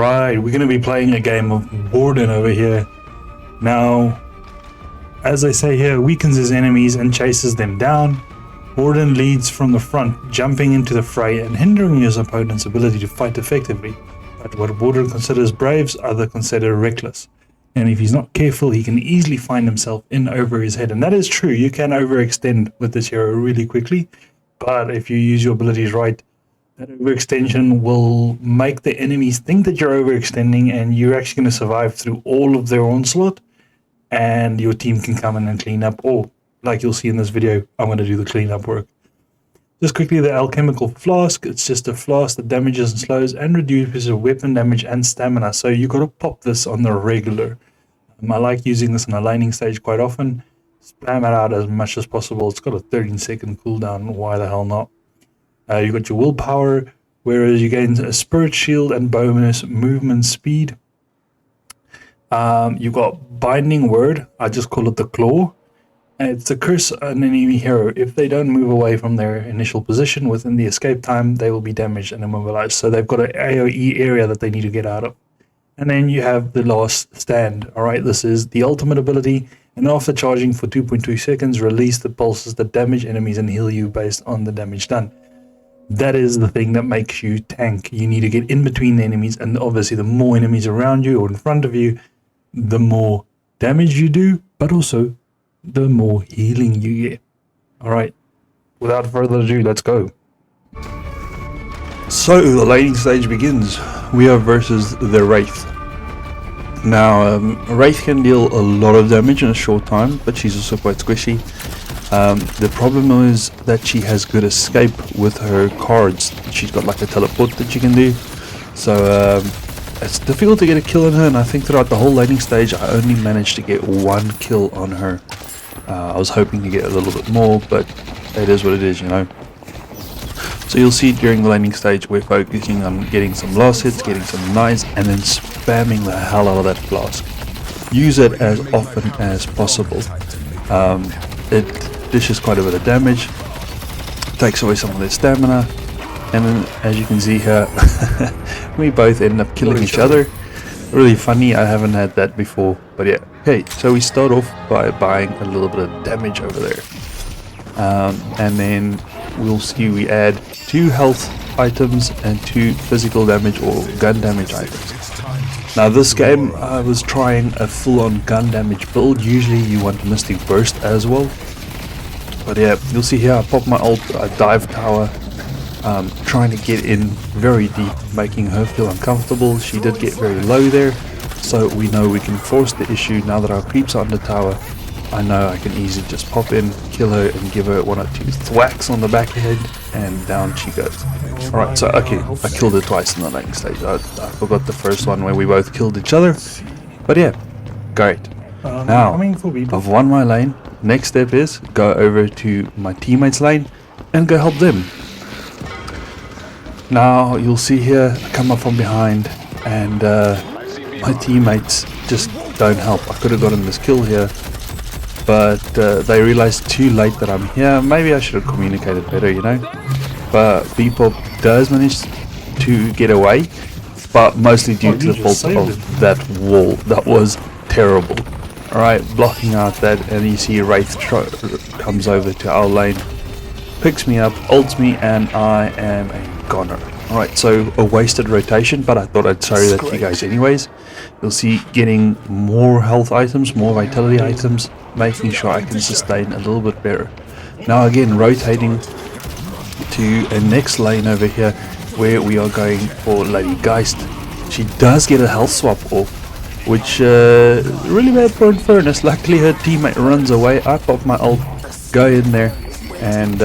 Alright, we're going to be playing a game of Warden over here. Now, as they say here, weakens his enemies and chases them down. Warden leads from the front, jumping into the fray and hindering his opponent's ability to fight effectively. But what Warden considers braves, others consider reckless. And if he's not careful, he can easily find himself in over his head. And that is true, you can overextend with this hero really quickly. But if you use your abilities right, that overextension will make the enemies think that you're overextending, and you're actually going to survive through all of their onslaught, and your team can come in and clean up, or like you'll see in this video, I'm going to do the cleanup work. Just quickly, the alchemical flask, it's just a flask that damages and slows and reduces weapon damage and stamina, so you got to pop this on the regular. I like using this in a laning stage quite often. Spam it out as much as possible. It's got a 13-second cooldown, why the hell not? You got your willpower, whereas you gain a spirit shield and bonus movement speed. You got binding word, I just call it the claw. And it's a curse on an enemy hero. If they don't move away from their initial position within the escape time, they will be damaged and immobilized. So they've got an AoE area that they need to get out of. And then you have the last stand. Alright, this is the ultimate ability. And after charging for 2.2 seconds, release the pulses that damage enemies and heal you based on the damage done. That is the thing that makes you tank. You need to get in between the enemies, and obviously the more enemies around you or in front of you, the more damage you do, but also the more healing you get. Alright, without further ado, let's go. So the laning stage begins. We are versus the Wraith. Now, Wraith can deal a lot of damage in a short time, but she's also quite squishy. The problem is that she has good escape with her cards. She's got like a teleport that you can do, so it's difficult to get a kill on her, and I think throughout the whole laning stage I only managed to get one kill on her. I was hoping to get a little bit more, but it is what it is, you know. So you'll see during the laning stage we're focusing on getting some last hits, getting some knives, and then spamming the hell out of that flask. Use it as often as possible. It dishes quite a bit of damage, takes away some of their stamina, and then as you can see here, we both end up killing each other. Really funny, I haven't had that before, but yeah. Okay, so we start off by buying a little bit of damage over there, and then we'll see we add 2 health items and 2 physical damage or gun damage items. Now this game I was trying a full-on gun damage build. Usually you want Mystic Burst as well, but yeah, you'll see here I pop my ult, I dive tower, trying to get in very deep, making her feel uncomfortable. She did get very low there, so we know we can force the issue. Now that our creeps are on the tower, I know I can easily just pop in, kill her, and give her 1 or 2 thwacks on the back of the head, and down she goes. Alright, so okay, I killed her twice in the laning stage. I forgot the first one where we both killed each other, but yeah, great. Now, I've won my lane. Next step is go over to my teammates' lane and go help them. Now you'll see here I come up from behind, and my teammates just don't help. I could have gotten this kill here, but they realized too late that I'm here. Maybe I should have communicated better, you know. But Bebop does manage to get away, but mostly due to the fault of that wall. That was terrible. Alright, blocking out that, and you see Wraith comes over to our lane, picks me up, ults me, and I am a goner. Alright, so a wasted rotation, but I thought I'd show that to you guys anyways. You'll see getting more health items, more vitality items, making sure I can sustain a little bit better. Now again, rotating to a next lane over here where we are going for Lady Geist. She does get a health swap off, which really bad for Infernus. Luckily her teammate runs away. I pop my ult, go in there, and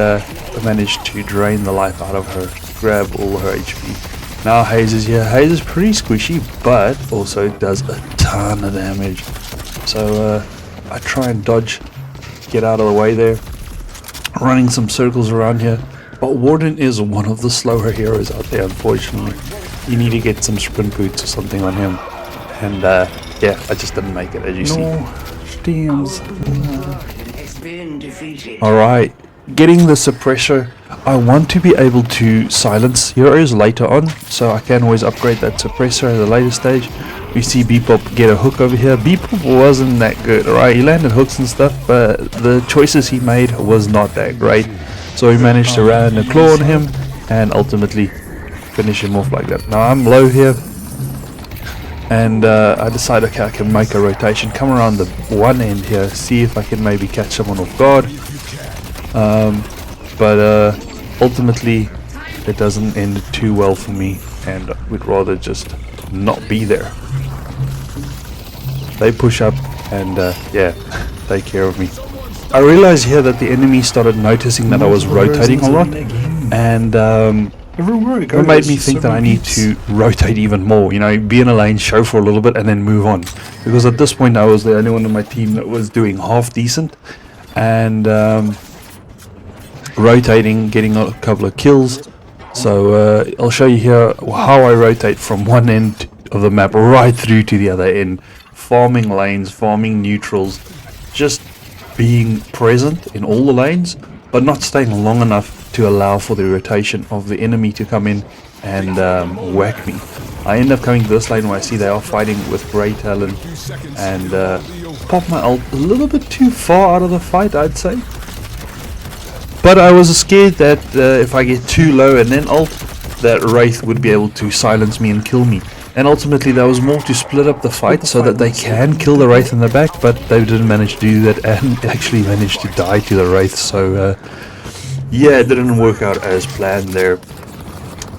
manage to drain the life out of her, grab all her HP. Now Haze is here. Haze is pretty squishy, but also does a ton of damage. So I try and dodge, get out of the way there, running some circles around here. But Warden is one of the slower heroes out there, unfortunately. You need to get some sprint boots or something on him. And yeah, I just didn't make it, as you see. Alright, getting the suppressor I want to be able to silence heroes later on, so I can always upgrade that suppressor at a later stage. We see Bebop get a hook over here. Bebop wasn't that good, right? He landed hooks and stuff, but the choices he made was not that great. So we managed to land a claw on him and ultimately finish him off like that. Now I'm low here, and I decide, okay, I can make a rotation, come around the one end here, see if I can maybe catch someone off guard. But ultimately it doesn't end too well for me, and we'd rather just not be there. They push up and yeah, take care of me. I realized here that the enemy started noticing that I was rotating a lot, and it made me think that I need to rotate even more, you know, be in a lane, show for a little bit and then move on, because at this point I was the only one on my team that was doing half decent, and rotating, getting a couple of kills. So I'll show you here how I rotate from one end of the map right through to the other end, farming lanes, farming neutrals, just being present in all the lanes, but not staying long enough to allow for the rotation of the enemy to come in and whack me. I end up coming to this lane where I see they are fighting with great talent, and pop my ult a little bit too far out of the fight, I'd say. But I was scared that if I get too low and then ult, that Wraith would be able to silence me and kill me. And ultimately that was more to split up the fight so that they can kill the Wraith in the back, but they didn't manage to do that and actually managed to die to the Wraith. So yeah, it didn't work out as planned there.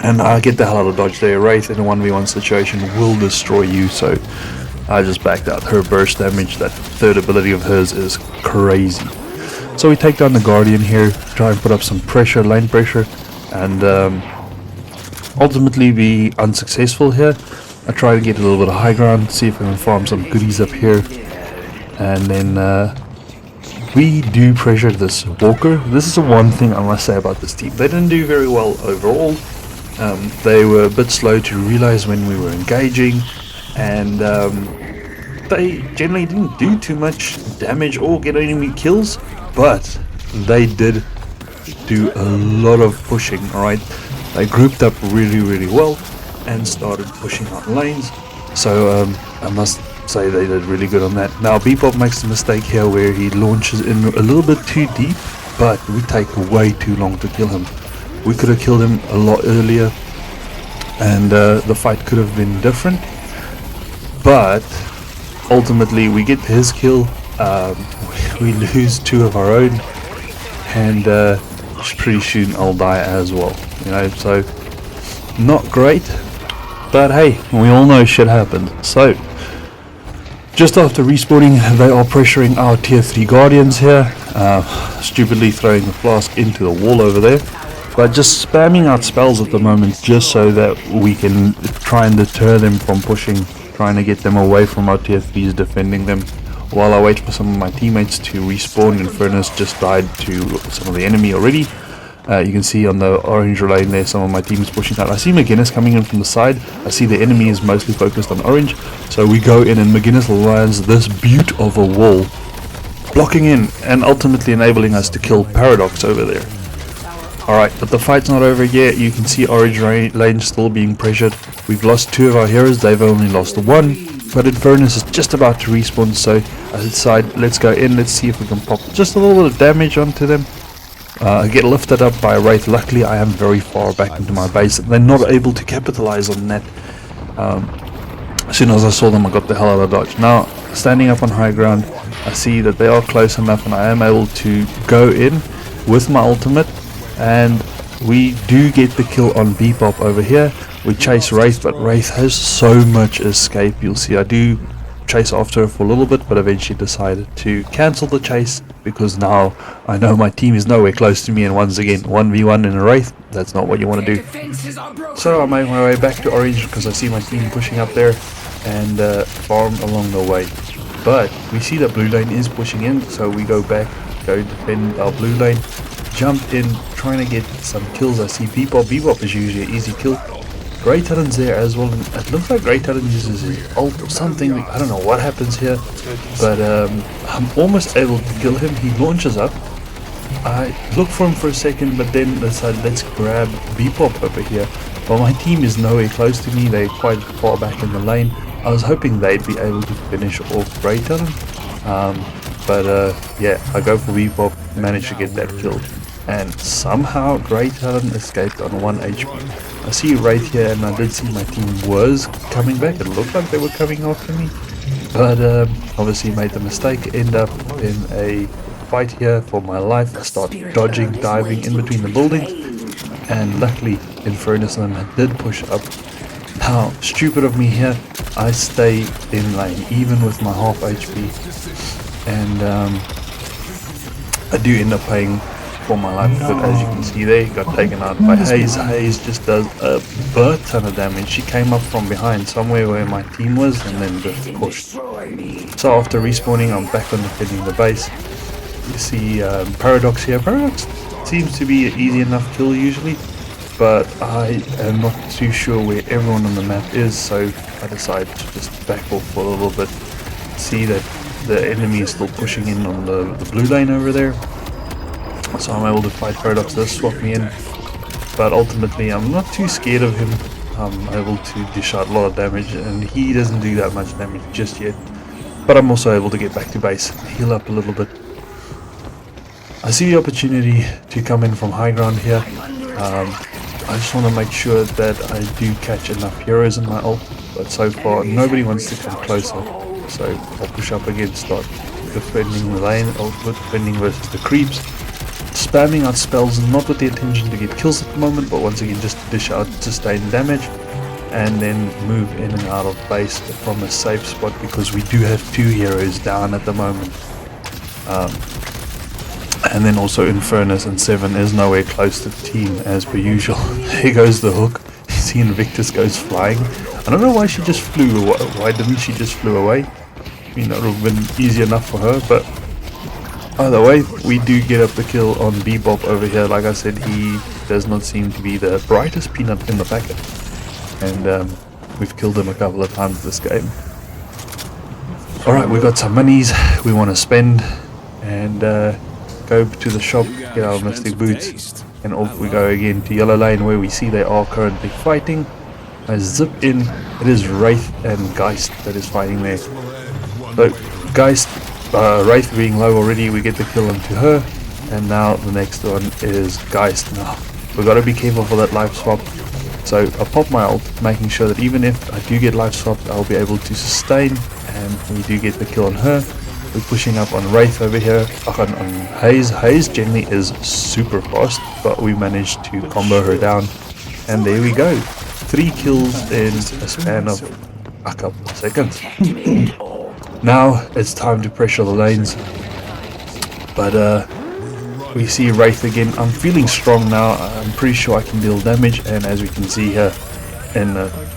And I get the hell out of dodge there. Wraith in a 1v1 situation will destroy you, so I just backed out. Her burst damage, that third ability of hers, is crazy. So we take down the Guardian here, try and put up some pressure, lane pressure, and ultimately be unsuccessful here. I try to get a little bit of high ground, see if I can farm some goodies up here, and then we do pressure this Walker. This is the one thing I must say about this team. They didn't do very well overall. They were a bit slow to realize when we were engaging, and they generally didn't do too much damage or get any kills, but they did do a lot of pushing. Alright, they grouped up really well and started pushing out lanes, so I must say they did really good on that. Now Bebop makes the mistake here where he launches in a little bit too deep, but we take way too long to kill him. We could have killed him a lot earlier, and the fight could have been different, but ultimately we get his kill. We lose two of our own, and pretty soon I'll die as well, you know, so not great, but hey, we all know shit happened. So just after respawning, they are pressuring our tier 3 Guardians here, stupidly throwing the flask into the wall over there, but just spamming out spells at the moment just so that we can try and deter them from pushing, trying to get them away from our tier 3s defending them, while I wait for some of my teammates to respawn. Infernus just died to some of the enemy already. You can see on the orange lane there some of my team is pushing out. I see McGinnis coming in from the side. I see the enemy is mostly focused on orange, so we go in and McGinnis lands this beaut of a wall, blocking in and ultimately enabling us to kill Paradox over there. Alright, but the fight's not over yet. You can see orange lane still being pressured. We've lost two of our heroes, they've only lost one, but Infernus is just about to respawn, so I decide let's go in, let's see if we can pop just a little bit of damage onto them. I get lifted up by a Wraith. Luckily I am very far back into my base, and they're not able to capitalize on that. As soon as I saw them, I got the hell out of dodge. Now, standing up on high ground, I see that they are close enough and I am able to go in with my ultimate, and we do get the kill on Bebop over here. We chase Wraith, but Wraith has so much escape. You'll see I do chase after her for a little bit, but eventually decided to cancel the chase because now I know my team is nowhere close to me, and once again 1v1 in a Wraith, that's not what you want to do. So I make my way back to orange because I see my team pushing up there and farm along the way, but we see that blue lane is pushing in, so we go back, go defend our blue lane, jump in, trying to get some kills. I see Bebop. Bebop is usually an easy kill. Grey Talon's there as well, and it looks like Grey Talon uses his ult or something. I don't know what happens here, but I'm almost able to kill him. He launches up, I looked for him for a second, but then decided let's grab Bebop over here. Well, my team is nowhere close to me, they're quite far back in the lane. I was hoping they'd be able to finish off Grey Talon. Yeah, I go for Bebop, managed to get that kill. And somehow Grey Talon escaped on 1 HP. I see right here, and I did see my team was coming back. It looked like they were coming after me. But obviously made the mistake, end up in a fight here for my life. I start dodging, diving in between the buildings. And luckily, Infernus and them did push up. Now, stupid of me here, I stay in lane, even with my half HP. And I do end up paying for my life, but as you can see there, got taken out by Haze. Haze just does a butt ton of damage. She came up from behind somewhere where my team was and then just pushed. So after respawning, I'm back on defending the base. You see Paradox here. Paradox seems to be an easy enough kill usually, but I am not too sure where everyone on the map is, so I decide to just back off for a little bit. See that the enemy is still pushing in on the blue lane over there. So I'm able to fight Paradox, does swap me in, but ultimately I'm not too scared of him. I'm able to dish out a lot of damage, and he doesn't do that much damage just yet. But I'm also able to get back to base, heal up a little bit. I see the opportunity to come in from high ground here. I just want to make sure that I do catch enough heroes in my ult, but so far nobody wants to come closer. So I'll push up again, start defending the lane, or defending versus the creeps. Spamming out spells, not with the intention to get kills at the moment, but once again just to dish out sustained damage, and then move in and out of base from a safe spot, because we do have 2 heroes down at the moment. And then also Infernus and 7 is nowhere close to the team as per usual. Here goes the hook. You see Invictus goes flying. I don't know why she just flew away. Why didn't she just flew away? I mean, that would have been easy enough for her, but either way, we do get up the kill on Bebop over here. Like I said, he does not seem to be the brightest peanut in the packet. And we've killed him a couple of times this game. Alright, we've got some monies we want to spend. And go to the shop, get our mystic boots. And off we go again to yellow lane, where we see they are currently fighting. I zip in. It is Wraith and Geist that is fighting there. So Geist, Wraith being low already, we get the kill onto her, and now the next one is Geist. Now we got to be careful for that life swap, so I pop my ult, making sure that even if I do get life swapped, I'll be able to sustain, and we do get the kill on her. We're pushing up on Wraith over here, on Haze. Haze generally is super fast, but we managed to combo her down, and there we go, 3 kills in a span of a couple of seconds. Now it's time to pressure the lanes, but we see Wraith again. I'm feeling strong now. I'm pretty sure I can deal damage, and as we can see here in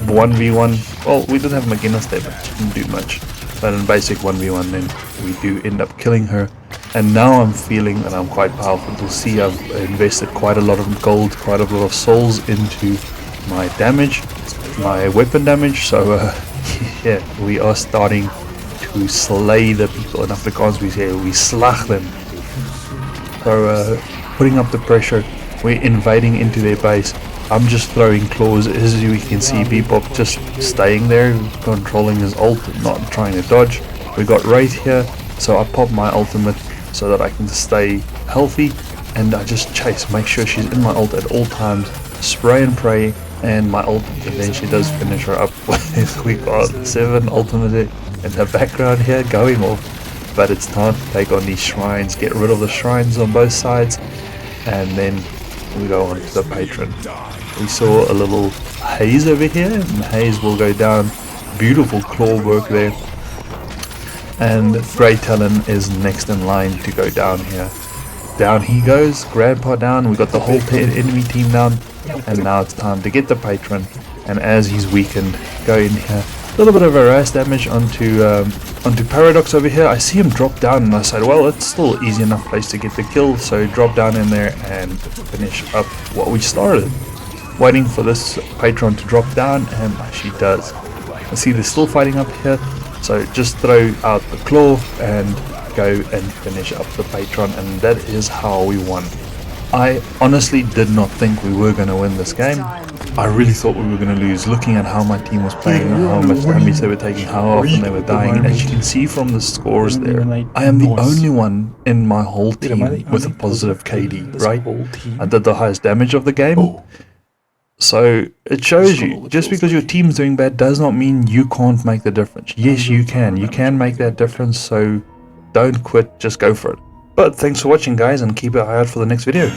1v1, well, we did have McGinnis there, but didn't do much. But in basic 1v1 then we do end up killing her, and now I'm feeling that I'm quite powerful. You'll see I've invested quite a lot of gold, quite a lot of souls into my damage, my weapon damage, so yeah, we are starting to slay the people. In Afrikaans we say we slag them. So putting up the pressure, we're invading into their base. I'm just throwing claws. As you can see, Bebop just staying there, controlling his ult, not trying to dodge. We got Wraith here, so I pop my ultimate so that I can stay healthy, and I just chase, make sure she's in my ult at all times, spray and pray, and my ult eventually does finish her up. We got 7 ultimate in the background here going off, but it's time to take on these shrines, get rid of the shrines on both sides, and then we go on to the patron. We saw a little Haze over here, and Haze will go down. Beautiful claw work there, and Grey Talon is next in line to go down here. Down he goes, Grandpa down, we got the whole enemy team down, and now it's time to get the patron. And as he's weakened, go in here, a little bit of harass damage onto Paradox over here. I see him drop down, and I said, well, it's still an easy enough place to get the kill, so drop down in there and finish up what we started. Waiting for this patron to drop down, and she does. I see they're still fighting up here, so just throw out the claw and go and finish up the Patron, and that is how we won. I honestly did not think we were going to win this game. I really thought we were going to lose, looking at how my team was playing, how much damage they were taking, how often they were dying. As you can see from the scores there, I am the only one in my whole team with a positive KD, right? I did the highest damage of the game. So it shows you, just because your team's doing bad does not mean you can't make the difference. Yes, you can make that difference, so don't quit, just go for it. But thanks for watching guys, and keep an eye out for the next video.